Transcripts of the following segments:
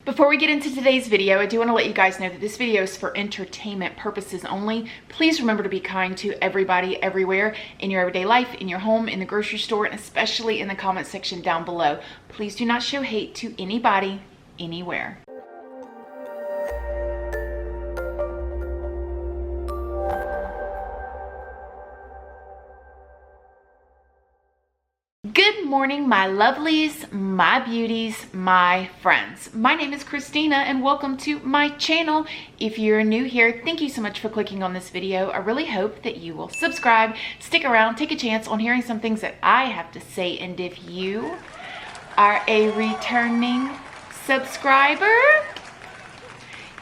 Before we get into today's video, I do want to let you guys know that this video is for entertainment purposes only. Please remember to be kind to everybody, everywhere, in your everyday life, in your home, in the grocery store, and especially in the comment section down below. Please do not show hate to anybody, anywhere. Good morning, my lovelies, my beauties, my friends. My name is Christina and welcome to my channel. If you're new here, thank you so much for clicking on this video. I really hope that you will subscribe, stick around, take a chance on hearing some things that I have to say. And if you are a returning subscriber,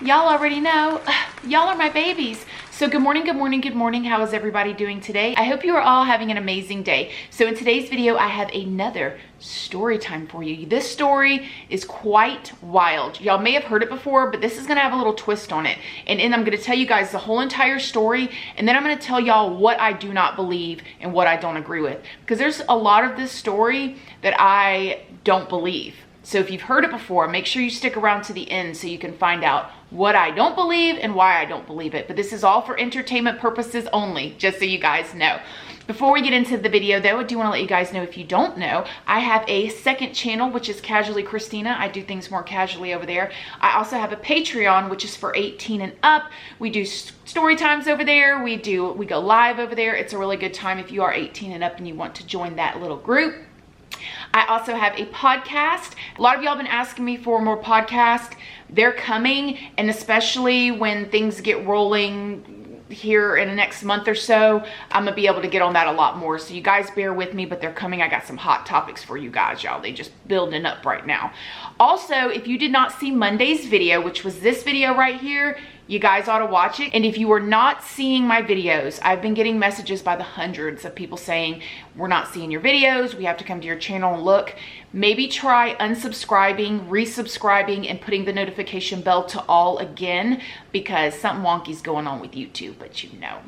y'all already know, y'all are my babies. So good morning, good morning, good morning. How is everybody doing today? I hope you are all having an amazing day. So in today's video, I have another story time for you. This story is quite wild. Y'all may have heard it before, but this is gonna have a little twist on it. And I'm gonna tell you guys the whole entire story, and then I'm gonna tell y'all what I do not believe and what I don't agree with. Because there's a lot of this story that I don't believe. So if you've heard it before, make sure you stick around to the end so you can find out what I don't believe and why I don't believe it. But this is all for entertainment purposes only, just so you guys know. Before we get into the video though, I do want to let you guys know, if you don't know, I have a second channel, which is Casually Christina. I do things more casually over there. I also have a Patreon, which is for 18 and up. We do story times over there. We go live over there. It's a really good time if you are 18 and up and you want to join that little group. I also have a podcast. A lot of y'all been asking me for more podcasts. They're coming, and especially when things get rolling here in the next month or so, I'm gonna be able to get on that a lot more. So you guys bear with me, but they're coming. I got some hot topics for you guys, y'all. They just building up right now. Also, if you did not see Monday's video, which was this video right here, you guys ought to watch it. And if you are not seeing my videos, I've been getting messages by the hundreds of people saying, we're not seeing your videos, we have to come to your channel and look. Maybe try unsubscribing, resubscribing, and putting the notification bell to all again, because something wonky's going on with YouTube, but you know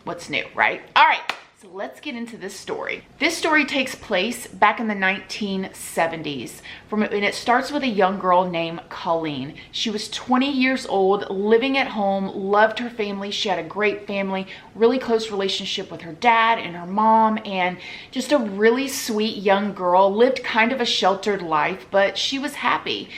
what's new, right? All right. So let's get into this story. This story takes place back in the 1970s. And it starts with a young girl named Colleen. She was 20 years old, living at home, loved her family. She had a great family, really close relationship with her dad and her mom, and just a really sweet young girl. Lived kind of a sheltered life, but she was happy.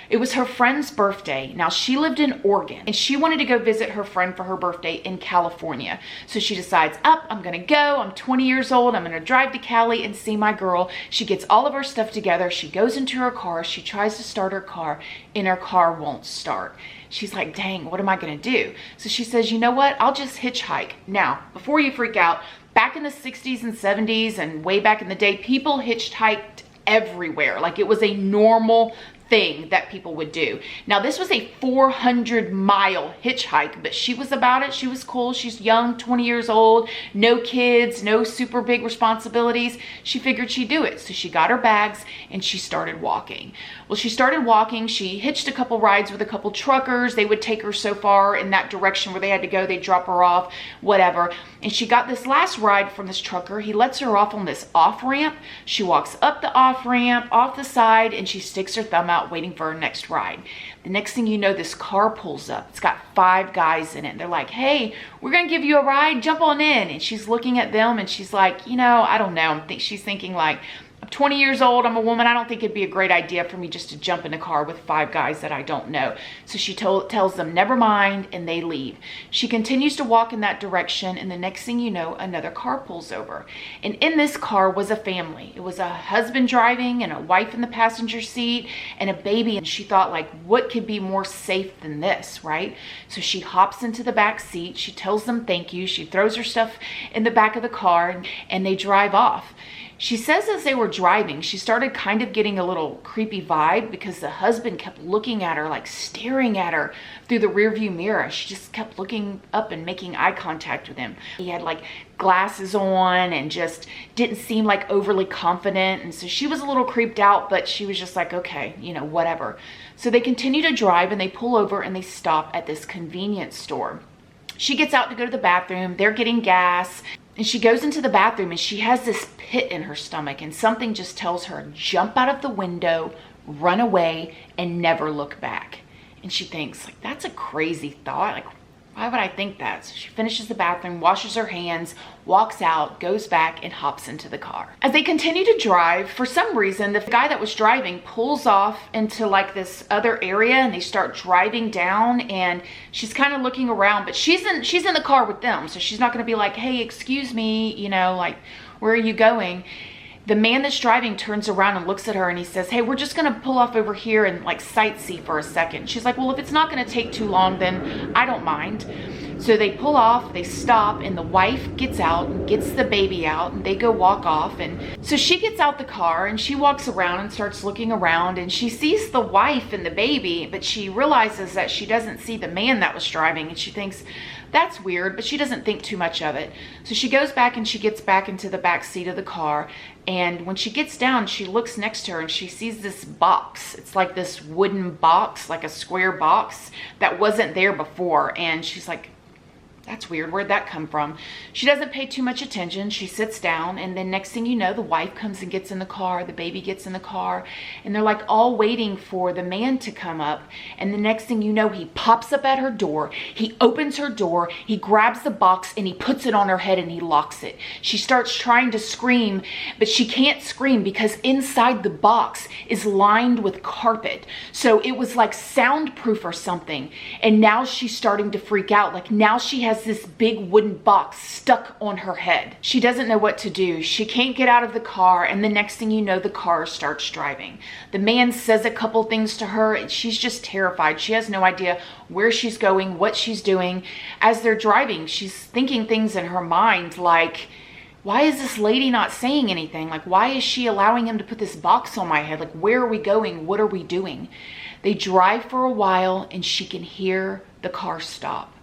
It was her friend's birthday. Now, she lived in Oregon and she wanted to go visit her friend for her birthday in California. So she decides, I'm gonna go. I'm 20 years old. I'm gonna drive to Cali and see my girl. She gets all of her stuff together. She goes into her car. She tries to start her car and her car won't start. She's like, dang, what am I gonna do? So she says, you know what? I'll just hitchhike. Now, before you freak out, back in the 60s and 70s and way back in the day, people hitchhiked everywhere. Like, it was a normal thing that people would do. Now, this was a 400-mile hitchhike, but she was about it. She was cool. She's young, 20 years old, no kids, no super big responsibilities. She figured she'd do it. So she got her bags and she started walking. Well, she started walking. She hitched a couple rides with a couple truckers. They would take her so far in that direction where they had to go. They'd drop her off, whatever. And she got this last ride from this trucker. He lets her off on this off-ramp. She walks up the off-ramp, off the side, and she sticks her thumb out waiting for her next ride. The next thing you know, this car pulls up. It's got 5 guys in it. They're like, hey, we're gonna give you a ride, jump on in. And she's looking at them and she's like, you know, I don't know. She's thinking like, I'm 20 years old, I'm a woman, I don't think it'd be a great idea for me just to jump in a car with 5 guys that I don't know. So she tells them, never mind, and they leave. She continues to walk in that direction, and the next thing you know, another car pulls over. And in this car was a family. It was a husband driving and a wife in the passenger seat and a baby. And she thought, like, what could be more safe than this, right? So she hops into the back seat. She tells them thank you. She throws her stuff in the back of the car and they drive off. She says as they were driving, she started kind of getting a little creepy vibe because the husband kept looking at her, like staring at her through the rearview mirror. She just kept looking up and making eye contact with him. He had like glasses on and just didn't seem like overly confident. And so she was a little creeped out, but she was just like, okay, you know, whatever. So they continue to drive and they pull over and they stop at this convenience store. She gets out to go to the bathroom. They're getting gas. And she goes into the bathroom and she has this pit in her stomach and something just tells her, jump out of the window run away, and never look back. And she thinks, like, that's a crazy thought. Like, why would I think that? So she finishes the bathroom, washes her hands, walks out, goes back, and hops into the car. As they continue to drive, for some reason, the guy that was driving pulls off into like this other area, and they start driving down, and she's kind of looking around, but she's in the car with them. So she's not going to be like, hey, excuse me, you know, like, where are you going? The man that's driving turns around and looks at her, and he says, hey, we're just going to pull off over here and like sightsee for a second. She's like, well, if it's not going to take too long, then I don't mind. So they pull off, they stop, and the wife gets out and gets the baby out, and they go walk off. And so she gets out the car and she walks around and starts looking around, and she sees the wife and the baby, but she realizes that she doesn't see the man that was driving, and she thinks, that's weird, but she doesn't think too much of it. So she goes back and she gets back into the back seat of the car. And when she gets down, she looks next to her and she sees this box. It's like this wooden box, like a square box that wasn't there before. And she's like, that's weird. Where'd that come from? She doesn't pay too much attention. She sits down, and then next thing you know, the wife comes and gets in the car. The baby gets in the car, and they're like all waiting for the man to come up. And the next thing you know, he pops up at her door. He opens her door. He grabs the box and he puts it on her head and he locks it. She starts trying to scream, but she can't scream because inside the box is lined with carpet. So it was like soundproof or something. And now she's starting to freak out. Like now she has this big wooden box stuck on her head. She doesn't know what to do. She can't get out of the car, and the next thing you know, the car starts driving. The man says a couple things to her, and she's just terrified. She has no idea where she's going, what she's doing. As they're driving, she's thinking things in her mind like, why is this lady not saying anything? Like, why is she allowing him to put this box on my head? Like, where are we going? What are we doing? They drive for a while, and she can hear the car stop.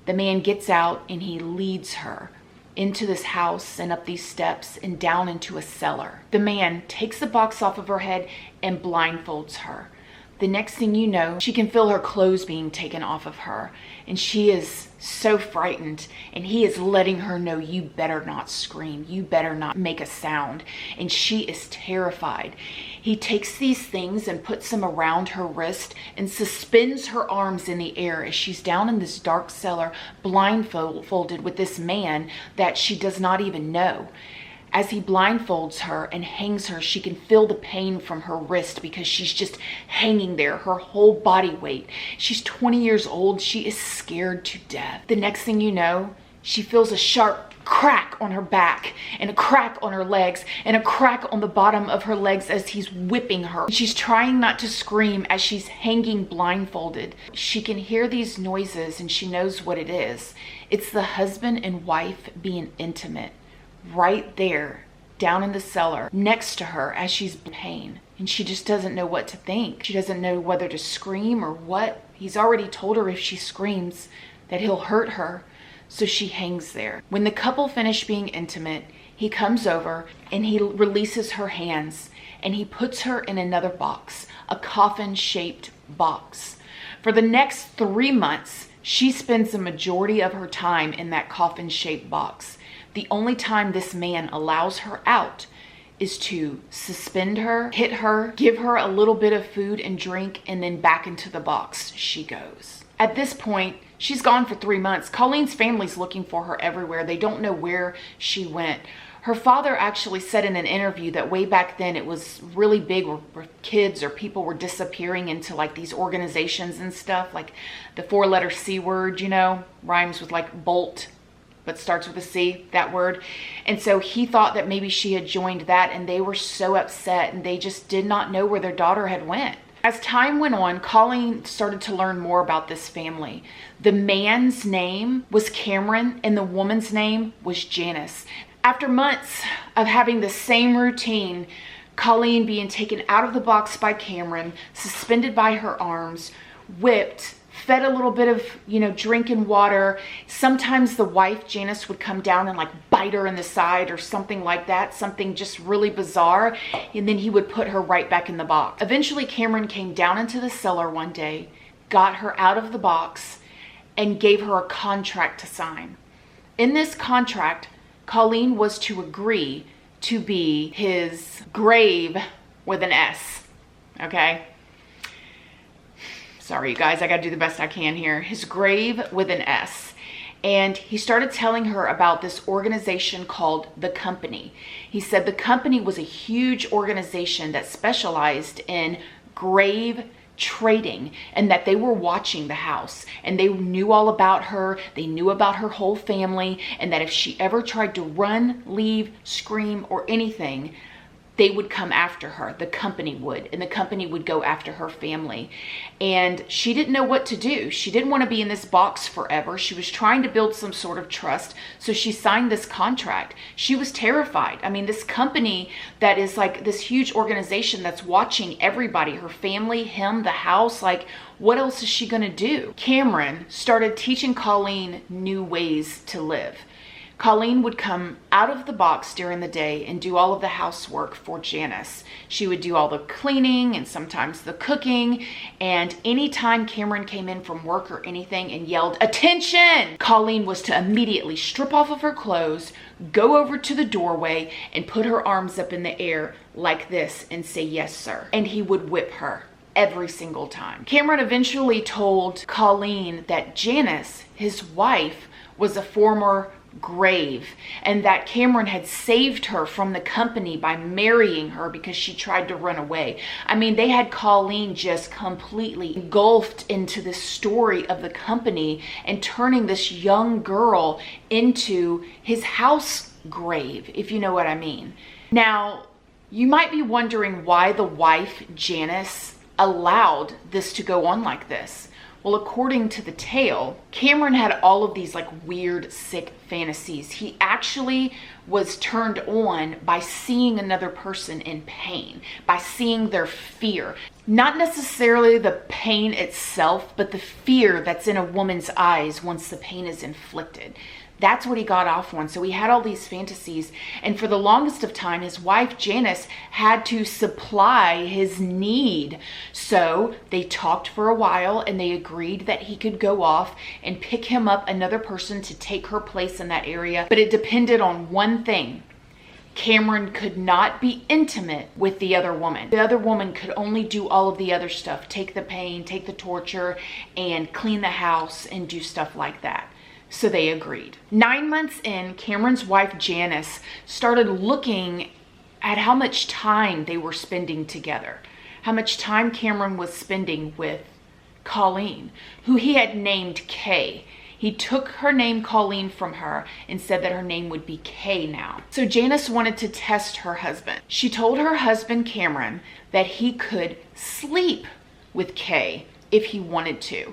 The man gets out and he leads her into this house and up these steps and down into a cellar. The man takes the box off of her head and blindfolds her. The next thing you know, she can feel her clothes being taken off of her, and she is so frightened, and he is letting her know, you better not scream, you better not make a sound, and she is terrified. He takes these things and puts them around her wrist and suspends her arms in the air as she's down in this dark cellar, blindfolded with this man that she does not even know. As he blindfolds her and hangs her, she can feel the pain from her wrist because she's just hanging there, her whole body weight. She's 20 years old. She is scared to death. The next thing you know, she feels a sharp crack on her back and a crack on her legs and a crack on the bottom of her legs as he's whipping her. She's trying not to scream as she's hanging blindfolded. She can hear these noises and she knows what it is. It's the husband and wife being intimate. Right there, down in the cellar, next to her as she's in pain. And she just doesn't know what to think. She doesn't know whether to scream or what. He's already told her if she screams that he'll hurt her. So she hangs there. When the couple finish being intimate, he comes over and he releases her hands and he puts her in another box, a coffin-shaped box. For the next 3 months, she spends the majority of her time in that coffin-shaped box. The only time this man allows her out is to suspend her, hit her, give her a little bit of food and drink, and then back into the box she goes. At this point, she's gone for 3 months. Colleen's family's looking for her everywhere. They don't know where she went. Her father actually said in an interview that way back then it was really big where kids or people were disappearing into like these organizations and stuff, like the 4-letter C word, you know, rhymes with like bolt, but starts with a C, that word. And so he thought that maybe she had joined that, and they were so upset and they just did not know where their daughter had went. As time went on, Colleen started to learn more about this family. The man's name was Cameron and the woman's name was Janice. After months of having the same routine, Colleen being taken out of the box by Cameron, suspended by her arms, whipped, fed a little bit of, drink and water. Sometimes the wife, Janice, would come down and like bite her in the side or something like that, something just really bizarre. And then he would put her right back in the box. Eventually, Cameron came down into the cellar one day, got her out of the box, and gave her a contract to sign. In this contract, Colleen was to agree to be his grave with an S. okay? Sorry, you guys, I gotta do the best I can here. His grave with an S. And he started telling her about this organization called The Company. He said the Company was a huge organization that specialized in grave trading, and that they were watching the house, and they knew all about her. They knew about her whole family, and that if she ever tried to run, leave, scream, or anything, they would come after her. The Company would, and the Company would go after her family. And she didn't know what to do. She didn't want to be in this box forever. She was trying to build some sort of trust, so she signed this contract. She was terrified. I mean, this company that is like this huge organization that's watching everybody, her family, him, the house, like, what else is she gonna do? Cameron started teaching Colleen new ways to live. Colleen would come out of the box during the day and do all of the housework for Janice. She would do all the cleaning and sometimes the cooking. And anytime Cameron came in from work or anything and yelled, "Attention!" Colleen was to immediately strip off of her clothes, go over to the doorway and put her arms up in the air like this and say, "Yes, sir." And he would whip her every single time. Cameron eventually told Colleen that Janice, his wife, was a former grave, and that Cameron had saved her from the company by marrying her because she tried to run away. I mean, they had Colleen just completely engulfed into this story of the company and turning this young girl into his house grave, if you know what I mean. Now, you might be wondering why the wife, Janice, allowed this to go on like this. Well, according to the tale, Cameron had all of these like weird, sick fantasies. He actually was turned on by seeing another person in pain, by seeing their fear. Not necessarily the pain itself, but the fear that's in a woman's eyes once the pain is inflicted. That's what he got off on. So he had all these fantasies. And for the longest of time, his wife, Janice, had to supply his need. So they talked for a while and they agreed that he could go off and pick him up another person to take her place in that area. But it depended on one thing. Cameron could not be intimate with the other woman. The other woman could only do all of the other stuff. Take the pain, take the torture, and clean the house and do stuff like that. So they agreed. 9 months in, Cameron's wife, Janice, started looking at how much time they were spending together. How much time Cameron was spending with Colleen, who he had named Kay. He took her name Colleen from her and said that her name would be Kay now. So Janice wanted to test her husband. She told her husband, Cameron, that he could sleep with Kay if he wanted to.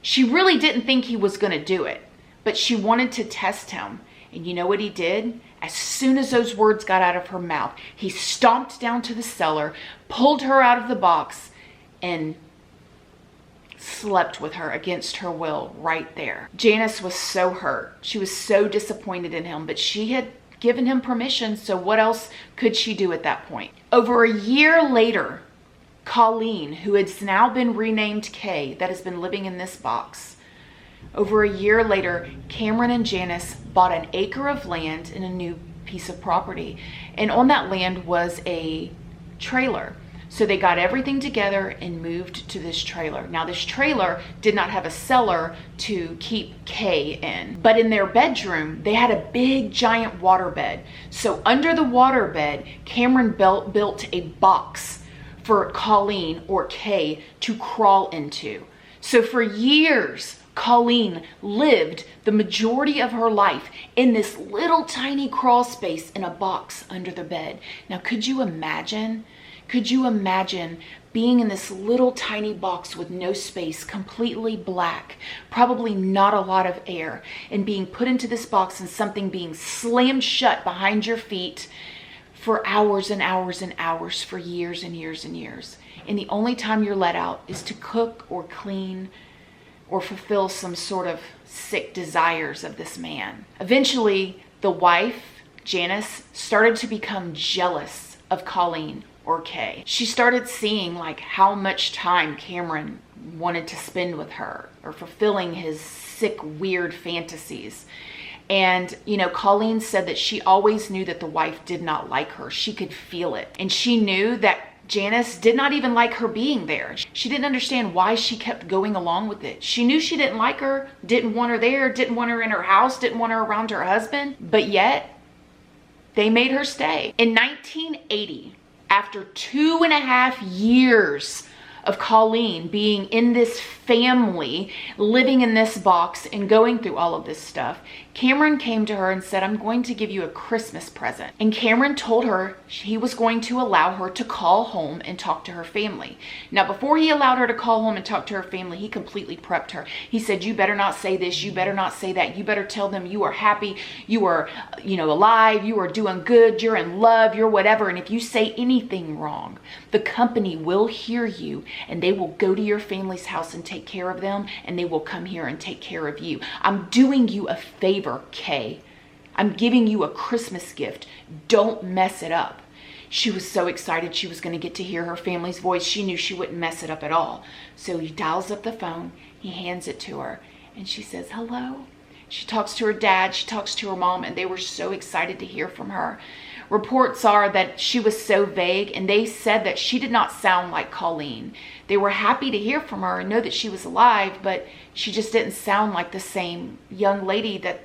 She really didn't think he was going to do it. But she wanted to test him. And you know what he did? As soon as those words got out of her mouth, he stomped down to the cellar, pulled her out of the box, and slept with her against her will right there. Janice was so hurt. She was so disappointed in him, but she had given him permission, so what else could she do at that point? Over a year later, Colleen, who has now been renamed Kay, that has been living in this box, over a year later, Cameron and Janice bought an acre of land and a new piece of property. And on that land was a trailer. So they got everything together and moved to this trailer. Now this trailer did not have a cellar to keep Kay in. But in their bedroom, they had a big giant waterbed. So under the waterbed, Cameron built a box for Colleen or Kay to crawl into. So for years, Colleen lived the majority of her life in this little tiny crawl space in a box under the bed. Now, could you imagine? Could you imagine being in this little tiny box with no space, completely black, probably not a lot of air, and being put into this box and something being slammed shut behind your feet for hours and hours and hours, for years and years and years? And the only time you're let out is to cook or clean or fulfill some sort of sick desires of this man. Eventually, the wife, Janice, started to become jealous of Colleen or Kay. She started seeing like how much time Cameron wanted to spend with her or fulfilling his sick, weird fantasies. And, you know, Colleen said that she always knew that the wife did not like her. She could feel it. And she knew that Janice did not even like her being there. She didn't understand why she kept going along with it. She knew she didn't like her, didn't want her there, didn't want her in her house, didn't want her around her husband, but yet they made her stay. In 1980, after 2.5 years of Colleen being in this family, living in this box and going through all of this stuff, Cameron came to her and said, I'm going to give you a Christmas present. And Cameron told her he was going to allow her to call home and talk to her family. Now, before he allowed her to call home and talk to her family, he completely prepped her. He said, you better not say this, you better not say that, you better tell them you are happy, you are, alive, you are doing good, you're in love, you're whatever. And if you say anything wrong, the company will hear you and they will go to your family's house and take care of them, and they will come here and take care of you. I'm doing you a favor, Kay. I'm giving you a Christmas gift. Don't mess it up. She was so excited she was going to get to hear her family's voice. She knew she wouldn't mess it up at all. So he dials up the phone, he hands it to her, and she says, hello. She talks to her dad, she talks to her mom, and they were so excited to hear from her. Reports are that she was so vague, and they said that she did not sound like Colleen. They were happy to hear from her and know that she was alive, but she just didn't sound like the same young lady that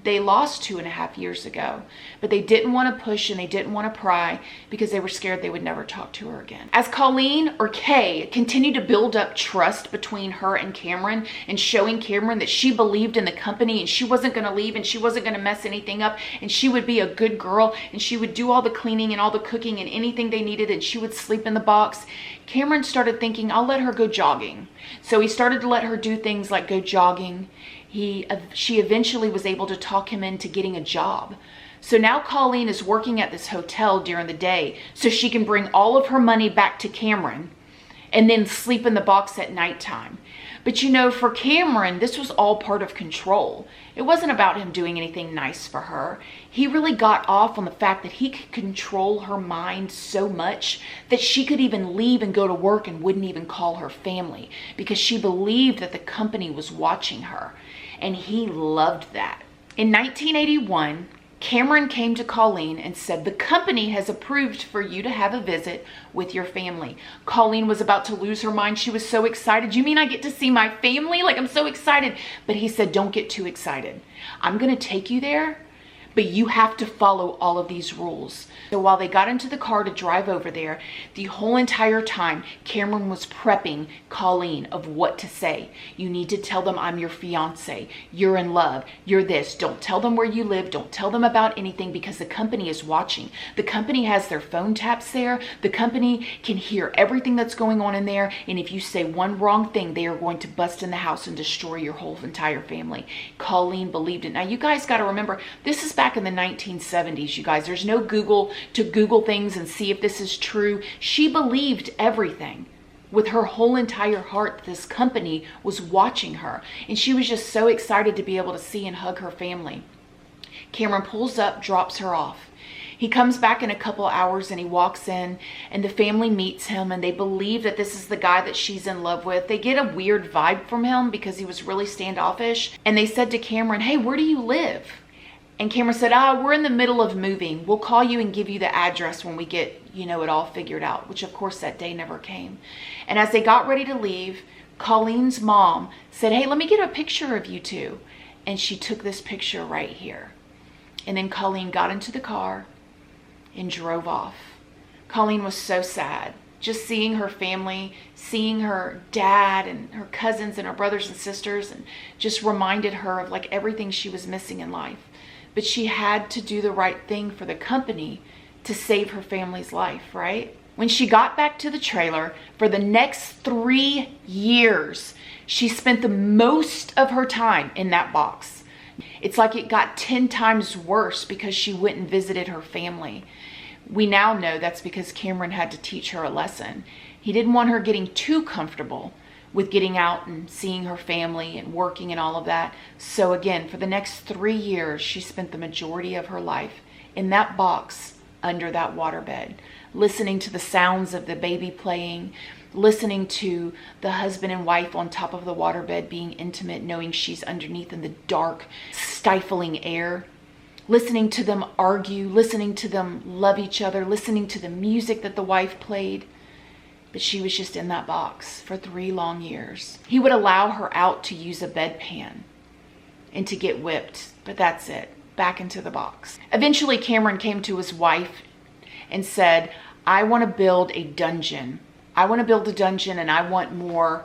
they lost 2.5 years ago. But they didn't want to push and they didn't want to pry because they were scared they would never talk to her again. As Colleen, or Kay, continued to build up trust between her and Cameron and showing Cameron that she believed in the company and she wasn't going to leave and she wasn't going to mess anything up and she would be a good girl and she would do all the cleaning and all the cooking and anything they needed and she would sleep in the box, Cameron started thinking, I'll let her go jogging. So he started to let her do things like go jogging. She eventually was able to talk him into getting a job. So now Colleen is working at this hotel during the day so she can bring all of her money back to Cameron and then sleep in the box at nighttime. But for Cameron, this was all part of control. It wasn't about him doing anything nice for her. He really got off on the fact that he could control her mind so much that she could even leave and go to work and wouldn't even call her family because she believed that the company was watching her. And he loved that. In 1981, Cameron came to Colleen and said, the company has approved for you to have a visit with your family. Colleen was about to lose her mind. She was so excited. You mean I get to see my family? Like, I'm so excited. But he said, don't get too excited. I'm going to take you there, but you have to follow all of these rules. So while they got into the car to drive over there, the whole entire time, Cameron was prepping Colleen of what to say. You need to tell them I'm your fiance. You're in love. You're this. Don't tell them where you live. Don't tell them about anything because the company is watching. The company has their phone taps there. The company can hear everything that's going on in there. And if you say one wrong thing, they are going to bust in the house and destroy your whole entire family. Colleen believed it. Now, you guys got to remember, this is back in the 1970s, you guys. There's no Google to Google things and see if this is true. She believed everything with her whole entire heart that this company was watching her. And she was just so excited to be able to see and hug her family. Cameron pulls up, drops her off. He comes back in a couple hours and he walks in and the family meets him and they believe that this is the guy that she's in love with. They get a weird vibe from him because he was really standoffish. And they said to Cameron, hey, where do you live? And Cameron said, we're in the middle of moving. We'll call you and give you the address when we get, it all figured out, which of course that day never came. And as they got ready to leave, Colleen's mom said, hey, let me get a picture of you two. And she took this picture right here. And then Colleen got into the car and drove off. Colleen was so sad. Just seeing her family, seeing her dad and her cousins and her brothers and sisters, and just reminded her of like everything she was missing in life. But she had to do the right thing for the company to save her family's life, right? When she got back to the trailer, for the next 3 years, she spent the most of her time in that box. It's like it got 10 times worse because she went and visited her family. We now know that's because Cameron had to teach her a lesson. He didn't want her getting too comfortable with getting out and seeing her family and working and all of that. So again, for the next 3 years, she spent the majority of her life in that box under that waterbed, listening to the sounds of the baby playing, listening to the husband and wife on top of the waterbed being intimate, knowing she's underneath in the dark, stifling air, listening to them argue, listening to them love each other, listening to the music that the wife played. but she was just in that box for 3 long years. He would allow her out to use a bedpan and to get whipped, but that's it. Back into the box. Eventually, Cameron came to his wife and said, I want to build a dungeon. I want to build a dungeon and I want more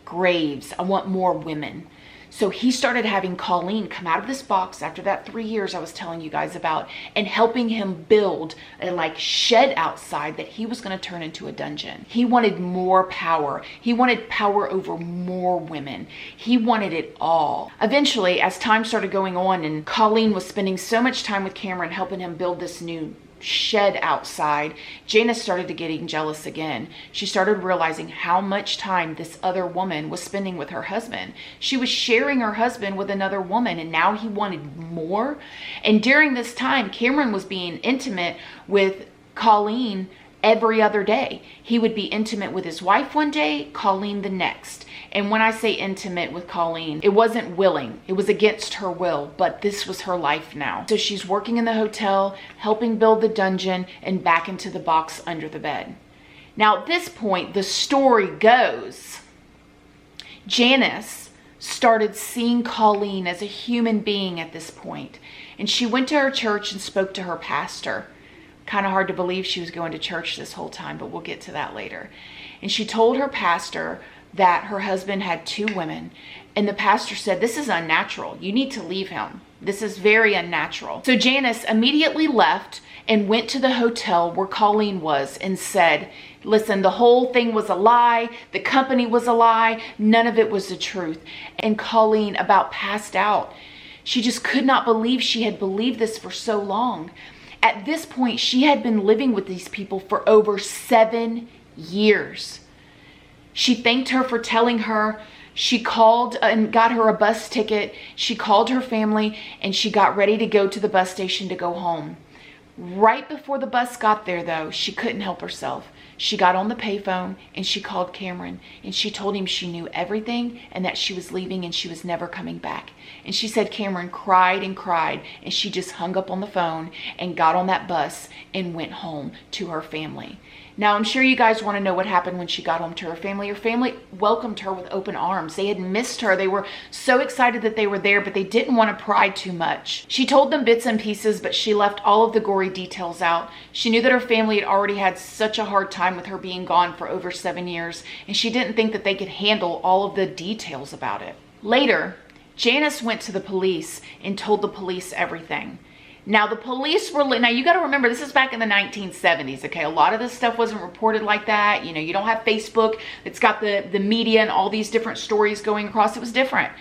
graves. I want more women. So he started having Colleen come out of this box after that 3 years I was telling you guys about, and helping him build a like shed outside that he was going to turn into a dungeon. He wanted more power. He wanted power over more women. He wanted it all. Eventually, as time started going on and Colleen was spending so much time with Cameron helping him build this new shed outside, Janice started to getting jealous again. She started realizing how much time this other woman was spending with her husband. She was sharing her husband with another woman, and now he wanted more. And during this time, Cameron was being intimate with Colleen every other day. He would be intimate with his wife one day, Colleen the next. And when I say intimate with Colleen, it wasn't willing. It was against her will, but this was her life now. So she's working in the hotel, helping build the dungeon, and back into the box under the bed. Now at this point, the story goes, Janice started seeing Colleen as a human being at this point. And she went to her church and spoke to her pastor. Kind of hard to believe she was going to church this whole time, but we'll get to that later. And she told her pastor that her husband had 2 women. And the pastor said, this is unnatural. You need to leave him. This is very unnatural. So Janice immediately left and went to the hotel where Colleen was and said, listen, the whole thing was a lie. The company was a lie. None of it was the truth. And Colleen about passed out. She just could not believe she had believed this for so long. At this point, she had been living with these people for over 7 years. She thanked her for telling her. She called and got her a bus ticket. She called her family and she got ready to go to the bus station to go home. Right before the bus got there though, she couldn't help herself. She got on the payphone and she called Cameron and she told him she knew everything and that she was leaving and she was never coming back. And she said Cameron cried and cried and she just hung up on the phone and got on that bus and went home to her family. Now, I'm sure you guys want to know what happened when she got home to her family. Her family welcomed her with open arms. They had missed her. They were so excited that they were there, but they didn't want to pry too much. She told them bits and pieces, but she left all of the gory details out. She knew that her family had already had such a hard time with her being gone for over 7 years, and she didn't think that they could handle all of the details about it. Later, Janice went to the police and told the police everything. Now the police were, now you got to remember, this is back in the 1970s, okay? A lot of this stuff wasn't reported like that. You know, you don't have Facebook. It's got the media and all these different stories going across. It was different.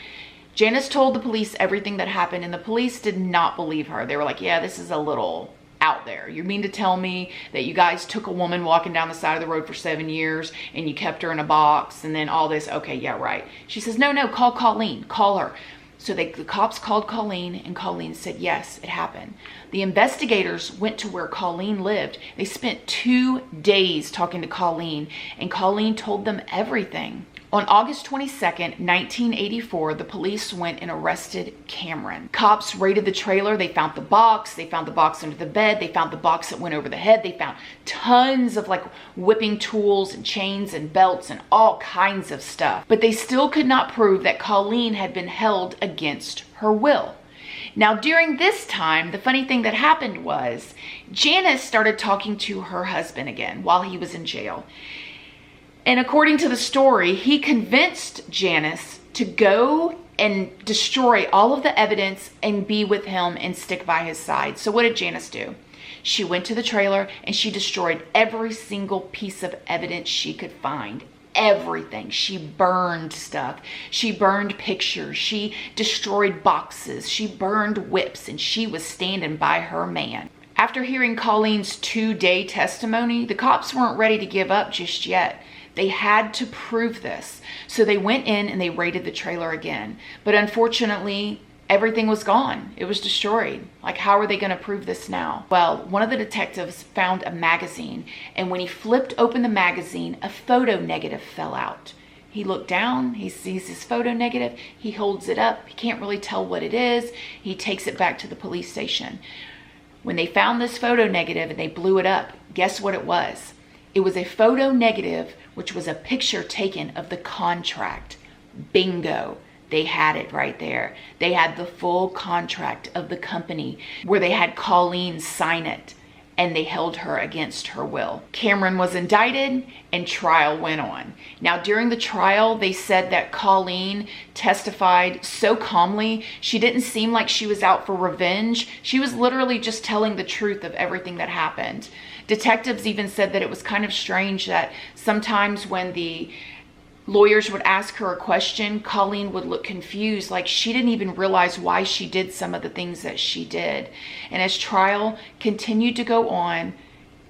Janice told the police everything that happened and the police did not believe her. They were like, yeah, this is a little out there. You mean to tell me that you guys took a woman walking down the side of the road for 7 years and you kept her in a box and then all this? Okay, yeah, right. She says, no, call Colleen, call her. So the cops called Colleen and Colleen said, yes, it happened. The investigators went to where Colleen lived. They spent 2 days talking to Colleen and Colleen told them everything. On August 22nd, 1984, the police went and arrested Cameron. Cops raided the trailer. They found the box. They found the box under the bed. They found the box that went over the head. They found tons of like whipping tools and chains and belts and all kinds of stuff. But they still could not prove that Colleen had been held against her will. Now, during this time, the funny thing that happened was Janice started talking to her husband again while he was in jail. And according to the story, he convinced Janice to go and destroy all of the evidence and be with him and stick by his side. So what did Janice do? She went to the trailer and she destroyed every single piece of evidence she could find. Everything. She burned stuff. She burned pictures. She destroyed boxes. She burned whips, and she was standing by her man. After hearing Colleen's 2-day testimony, the cops weren't ready to give up just yet. They had to prove this. So they went in and they raided the trailer again. But unfortunately, everything was gone. It was destroyed. Like, how are they going to prove this now? Well, one of the detectives found a magazine, and when he flipped open the magazine, a photo negative fell out. He looked down, he sees his photo negative, he holds it up, he can't really tell what it is, he takes it back to the police station. When they found this photo negative and they blew it up, guess what it was? It was a photo negative, which was a picture taken of the contract. Bingo. They had it right there. They had the full contract of the company where they had Colleen sign it, and they held her against her will. Cameron was indicted and trial went on. Now, during the trial, they said that Colleen testified so calmly. She didn't seem like she was out for revenge. She was literally just telling the truth of everything that happened. Detectives even said that it was kind of strange that sometimes when the lawyers would ask her a question, Colleen would look confused, like she didn't even realize why she did some of the things that she did. And as trial continued to go on,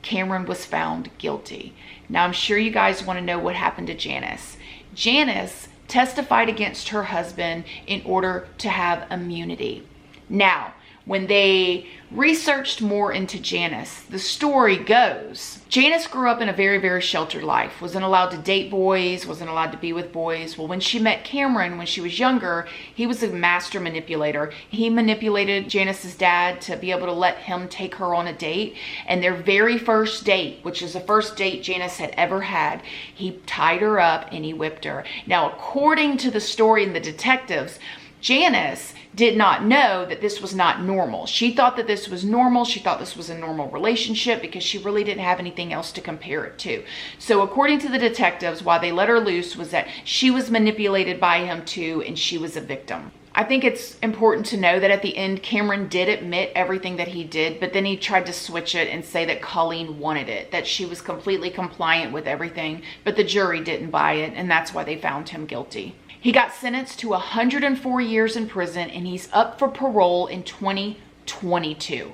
Cameron was found guilty. Now, I'm sure you guys want to know what happened to Janice. Janice testified against her husband in order to have immunity. Now, when they researched more into Janice, the story goes, Janice grew up in a very, very sheltered life, wasn't allowed to date boys, wasn't allowed to be with boys. Well, when she met Cameron, when she was younger, he was a master manipulator. He manipulated Janice's dad to be able to let him take her on a date. And their very first date, which is the first date Janice had ever had, he tied her up and he whipped her. Now, according to the story and the detectives, Janice did not know that this was not normal. She thought that this was normal. She thought this was a normal relationship because she really didn't have anything else to compare it to. So according to the detectives, why they let her loose was that she was manipulated by him too, and she was a victim. I think it's important to know that at the end, Cameron did admit everything that he did, but then he tried to switch it and say that Colleen wanted it, that she was completely compliant with everything, but the jury didn't buy it, and that's why they found him guilty. He got sentenced to 104 years in prison, and he's up for parole in 2022.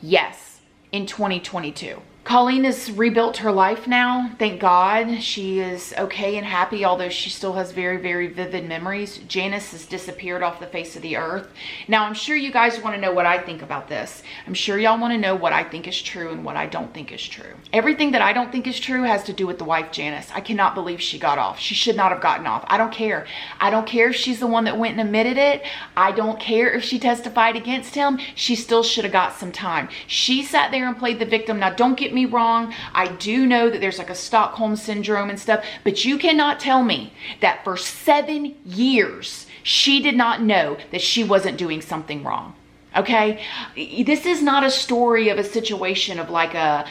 Yes, in 2022. Colleen has rebuilt her life now. Thank God. She is okay and happy, although she still has very, very vivid memories. Janice has disappeared off the face of the earth. Now, I'm sure you guys want to know what I think about this. I'm sure y'all want to know what I think is true and what I don't think is true. Everything that I don't think is true has to do with the wife, Janice. I cannot believe she got off. She should not have gotten off. I don't care. I don't care if she's the one that went and admitted it. I don't care if she testified against him. She still should have got some time. She sat there and played the victim. Now, don't get me wrong. I do know that there's like a Stockholm syndrome and stuff, but you cannot tell me that for 7 years she did not know that she wasn't doing something wrong. Okay, this is not a story of a situation of like a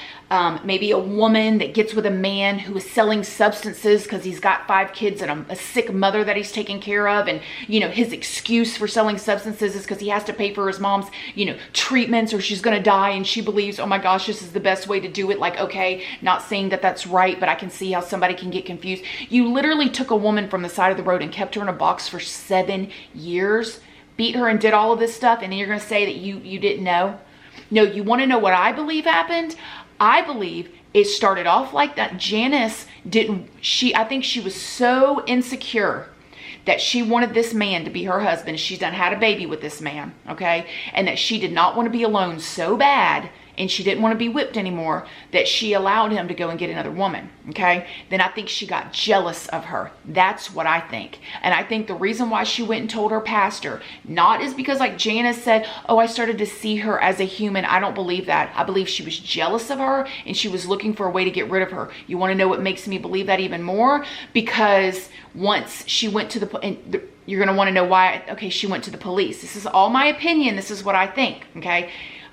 maybe a woman that gets with a man who is selling substances because he's got 5 kids and a sick mother that he's taking care of, and you know his excuse for selling substances is because he has to pay for his mom's treatments or she's gonna die, and she believes, oh my gosh, this is the best way to do it. Like, okay, not saying that that's right, but I can see how somebody can get confused. You literally took a woman from the side of the road and kept her in a box for 7 years. Beat her and did all of this stuff, and then you're going to say that you didn't know? No, you want to know what I believe happened? I believe it started off like that. Janice I think she was so insecure that she wanted this man to be her husband. She's done had a baby with this man, okay? And that she did not want to be alone so bad, and she didn't want to be whipped anymore, that she allowed him to go and get another woman, okay? Then I think she got jealous of her. That's what I think. And I think the reason why she went and told her pastor, not is because like Janice said, oh, I started to see her as a human. I don't believe that. I believe she was jealous of her and she was looking for a way to get rid of her. You want to know what makes me believe that even more? Because once she went to you're going to want to know why, okay, she went to the police. This is all my opinion. This is what I think, okay?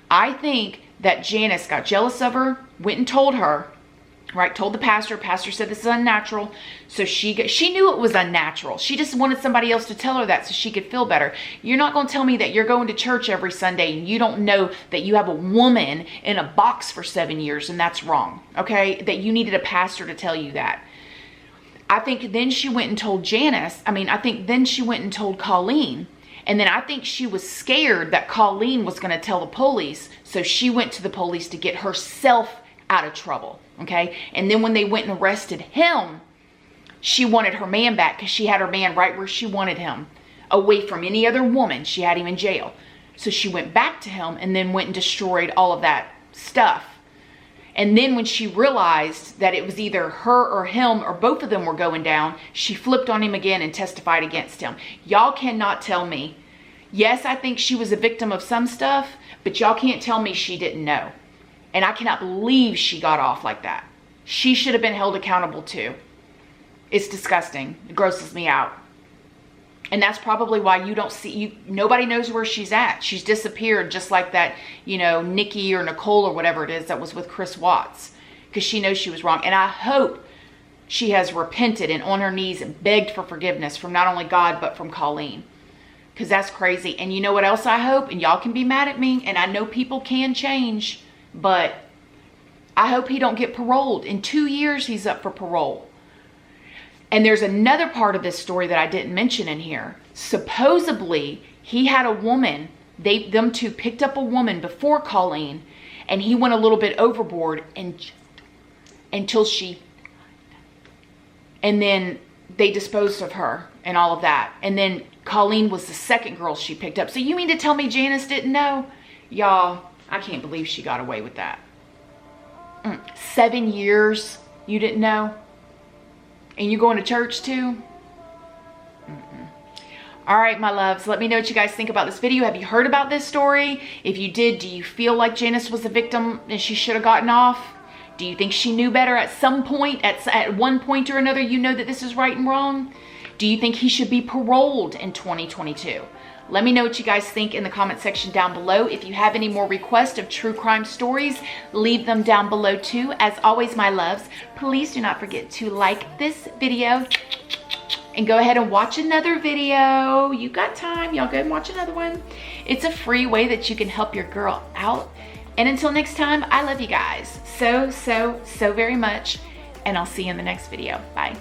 I think that Janice got jealous of her, went and told her, right? Told the pastor. Pastor said this is unnatural. So she knew it was unnatural. She just wanted somebody else to tell her that so she could feel better. You're not going to tell me that you're going to church every Sunday and you don't know that you have a woman in a box for 7 years, and that's wrong, okay? That you needed a pastor to tell you that. I think then she went and told then she went and told Colleen. And then I think she was scared that Colleen was going to tell the police. So she went to the police to get herself out of trouble. Okay. And then when they went and arrested him, she wanted her man back because she had her man right where she wanted him, away from any other woman. She had him in jail. So she went back to him and then went and destroyed all of that stuff. And then when she realized that it was either her or him or both of them were going down, she flipped on him again and testified against him. Y'all cannot tell me. Yes, I think she was a victim of some stuff, but y'all can't tell me she didn't know. And I cannot believe she got off like that. she should have been held accountable too. It's disgusting. It grosses me out. And that's probably why you don't see, nobody knows where she's at. She's disappeared just like that, you know, Nikki or Nicole or whatever it is that was with Chris Watts, because she knows she was wrong. And I hope she has repented and on her knees and begged for forgiveness from not only God, but from Colleen, because that's crazy. And you know what else I hope? And y'all can be mad at me, and I know people can change, but I hope he don't get paroled. In 2 years, he's up for parole. And there's another part of this story that I didn't mention in here. Supposedly, he had a woman, them two picked up a woman before Colleen, and he went a little bit overboard until and then they disposed of her and all of that. And then Colleen was the second girl she picked up. So you mean to tell me Janice didn't know? Y'all, I can't believe she got away with that. 7 years you didn't know? And you going to church too? All right, my loves, let me know what you guys think about this video. Have you heard about this story? If you did, do you feel like Janice was a victim and she should have gotten off? Do you think she knew better at some point, at one point or another, you know that this is right and wrong? Do you think he should be paroled in 2022? Let me know what you guys think in the comment section down below. If you have any more requests of true crime stories, leave them down below too. As always, my loves, please do not forget to like this video and go ahead and watch another video. You got time, y'all go and watch another one. It's a free way that you can help your girl out. And until next time, I love you guys so very much, and I'll see you in the next video. Bye.